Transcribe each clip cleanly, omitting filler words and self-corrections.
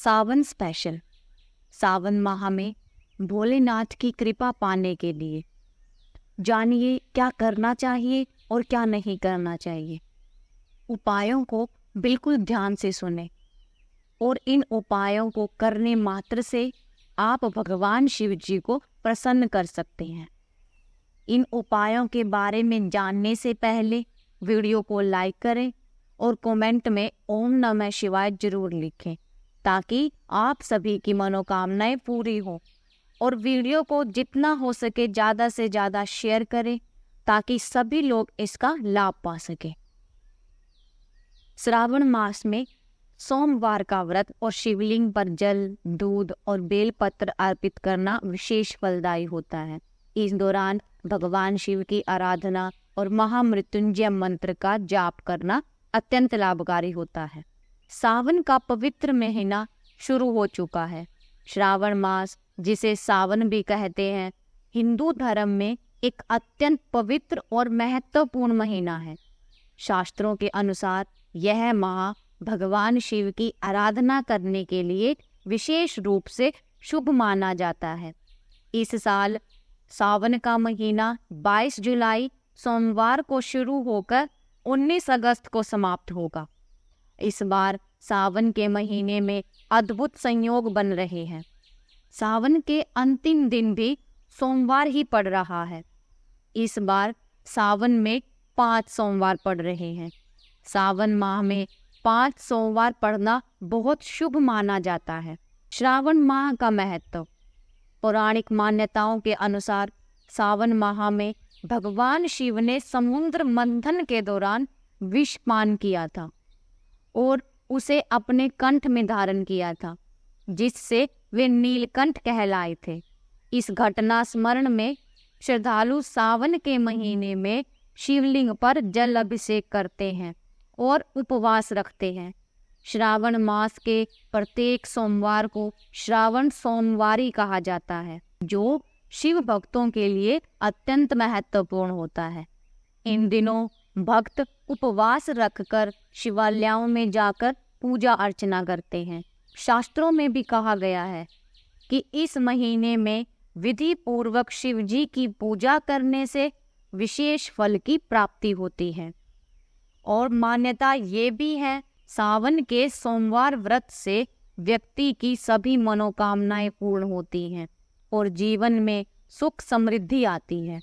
सावन special. सावन माह में भोलेनाथ की कृपा पाने के लिए जानिए क्या करना चाहिए और क्या नहीं करना चाहिए। उपायों को बिल्कुल ध्यान से सुने और इन उपायों को करने मात्र से आप भगवान शिव जी को प्रसन्न कर सकते हैं। इन उपायों के बारे में जानने से पहले वीडियो को लाइक करें और कमेंट में ओम नमः शिवाय जरूर लिखें ताकि आप सभी की मनोकामनाएं पूरी हो। और वीडियो को जितना हो सके ज़्यादा से ज़्यादा शेयर करें ताकि सभी लोग इसका लाभ पा सकें। श्रावण मास में सोमवार का व्रत और शिवलिंग पर जल, दूध और बेलपत्र अर्पित करना विशेष फलदायी होता है। इस दौरान भगवान शिव की आराधना और महामृत्युंजय मंत्र का जाप करना अत्यंत लाभकारी होता है। सावन का पवित्र महीना शुरू हो चुका है। श्रावण मास, जिसे सावन भी कहते हैं, हिंदू धर्म में एक अत्यंत पवित्र और महत्वपूर्ण महीना है। शास्त्रों के अनुसार यह माह भगवान शिव की आराधना करने के लिए विशेष रूप से शुभ माना जाता है। इस साल सावन का महीना 22 जुलाई सोमवार को शुरू होकर 19 अगस्त को समाप्त होगा। इस बार सावन के महीने में अद्भुत संयोग बन रहे हैं। सावन के अंतिम दिन भी सोमवार ही पड़ रहा है। इस बार सावन में 5 सोमवार पड़ रहे हैं। सावन माह में 5 सोमवार पढ़ना बहुत शुभ माना जाता है। श्रावण माह का महत्व। पौराणिक मान्यताओं के अनुसार सावन माह में भगवान शिव ने समुद्र मंथन के दौरान विष पान किया था और उसे अपने कंठ में धारण किया था, जिससे वे नीलकंठ कहलाए थे। इस घटना स्मरण में श्रद्धालु सावन के महीने में शिवलिंग पर जल अभिषेक करते हैं और उपवास रखते हैं। श्रावण मास के प्रत्येक सोमवार को श्रावण सोमवारी कहा जाता है, जो शिव भक्तों के लिए अत्यंत महत्वपूर्ण होता है। इन दिनों भक्त उपवास रखकर शिवालयों में जाकर पूजा अर्चना करते हैं। शास्त्रों में भी कहा गया है कि इस महीने में विधि पूर्वक शिव जी की पूजा करने से विशेष फल की प्राप्ति होती है। और मान्यता ये भी है, सावन के सोमवार व्रत से व्यक्ति की सभी मनोकामनाएं पूर्ण होती हैं और जीवन में सुख समृद्धि आती है।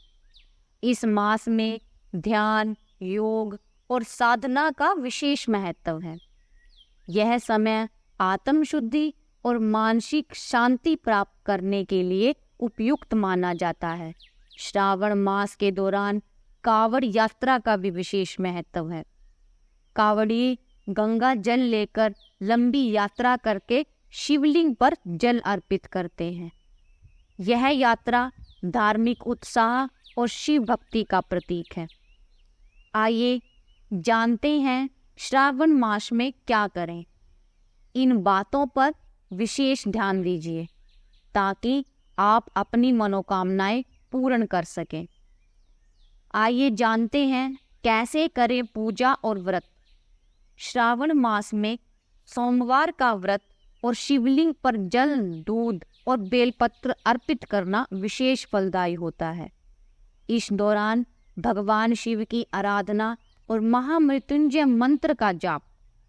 इस मास में ध्यान, योग और साधना का विशेष महत्व है। यह समय आत्म शुद्धि और मानसिक शांति प्राप्त करने के लिए उपयुक्त माना जाता है। श्रावण मास के दौरान कांवड़ यात्रा का भी विशेष महत्व है। कांवड़िए गंगा जल लेकर लंबी यात्रा करके शिवलिंग पर जल अर्पित करते हैं। यह यात्रा धार्मिक उत्साह और शिव भक्ति का प्रतीक है। आइए जानते हैं श्रावण मास में क्या करें। इन बातों पर विशेष ध्यान दीजिए ताकि आप अपनी मनोकामनाएं पूर्ण कर सकें। आइए जानते हैं कैसे करें पूजा और व्रत। श्रावण मास में सोमवार का व्रत और शिवलिंग पर जल, दूध और बेलपत्र अर्पित करना विशेष फलदायी होता है। इस दौरान भगवान शिव की आराधना और महामृत्युंजय मंत्र का जाप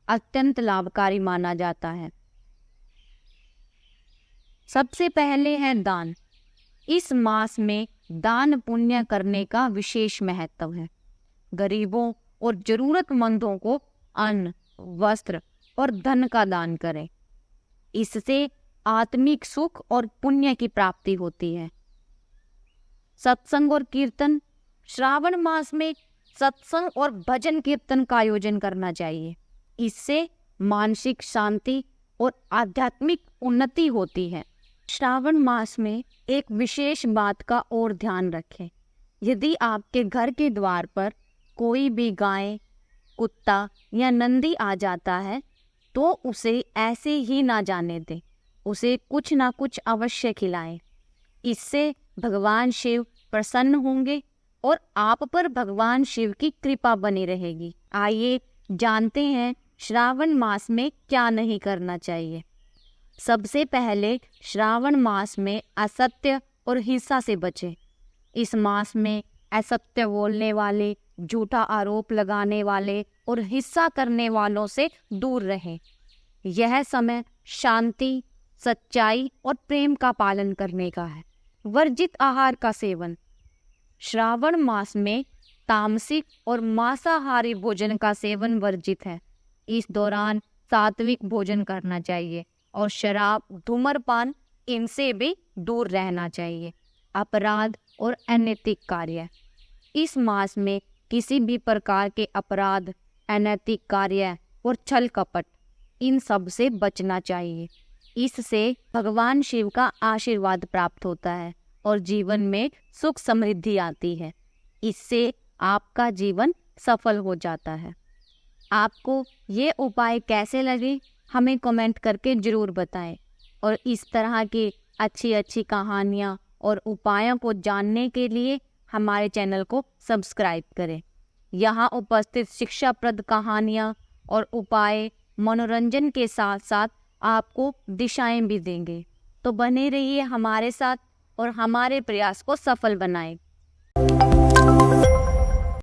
अत्यंत लाभकारी माना जाता है। सबसे पहले है दान। इस मास में दान पुण्य करने का विशेष महत्व है। गरीबों और जरूरतमंदों को अन्न, वस्त्र और धन का दान करें। इससे आत्मिक सुख और पुण्य की प्राप्ति होती है। सत्संग और कीर्तन। श्रावण मास में सत्संग और भजन कीर्तन का आयोजन करना चाहिए। इससे मानसिक शांति और आध्यात्मिक उन्नति होती है। श्रावण मास में एक विशेष बात का और ध्यान रखें। यदि आपके घर के द्वार पर कोई भी गाय, कुत्ता या नंदी आ जाता है तो उसे ऐसे ही ना जाने दें। उसे कुछ ना कुछ अवश्य खिलाएं। इससे भगवान शिव प्रसन्न होंगे और आप पर भगवान शिव की कृपा बनी रहेगी। आइए जानते हैं श्रावण मास में क्या नहीं करना चाहिए। सबसे पहले श्रावण मास में असत्य और हिंसा से बचें। इस मास में असत्य बोलने वाले, झूठा आरोप लगाने वाले और हिंसा करने वालों से दूर रहें। यह समय शांति, सच्चाई और प्रेम का पालन करने का है। वर्जित आहार का सेवन। श्रावण मास में तामसिक और मांसाहारी भोजन का सेवन वर्जित है। इस दौरान सात्विक भोजन करना चाहिए और शराब, धूम्रपान इनसे भी दूर रहना चाहिए। अपराध और अनैतिक कार्य। इस मास में किसी भी प्रकार के अपराध, अनैतिक कार्य और छल कपट, इन सब से बचना चाहिए। इससे भगवान शिव का आशीर्वाद प्राप्त होता है और जीवन में सुख समृद्धि आती है। इससे आपका जीवन सफल हो जाता है। आपको ये उपाय कैसे लगे हमें कमेंट करके ज़रूर बताएं और इस तरह की अच्छी अच्छी कहानियाँ और उपायों को जानने के लिए हमारे चैनल को सब्सक्राइब करें। यहाँ उपस्थित शिक्षाप्रद कहानियाँ और उपाय मनोरंजन के साथ साथ आपको दिशाएं भी देंगे। तो बने रहिए हमारे साथ और हमारे प्रयास को सफल बनाएं।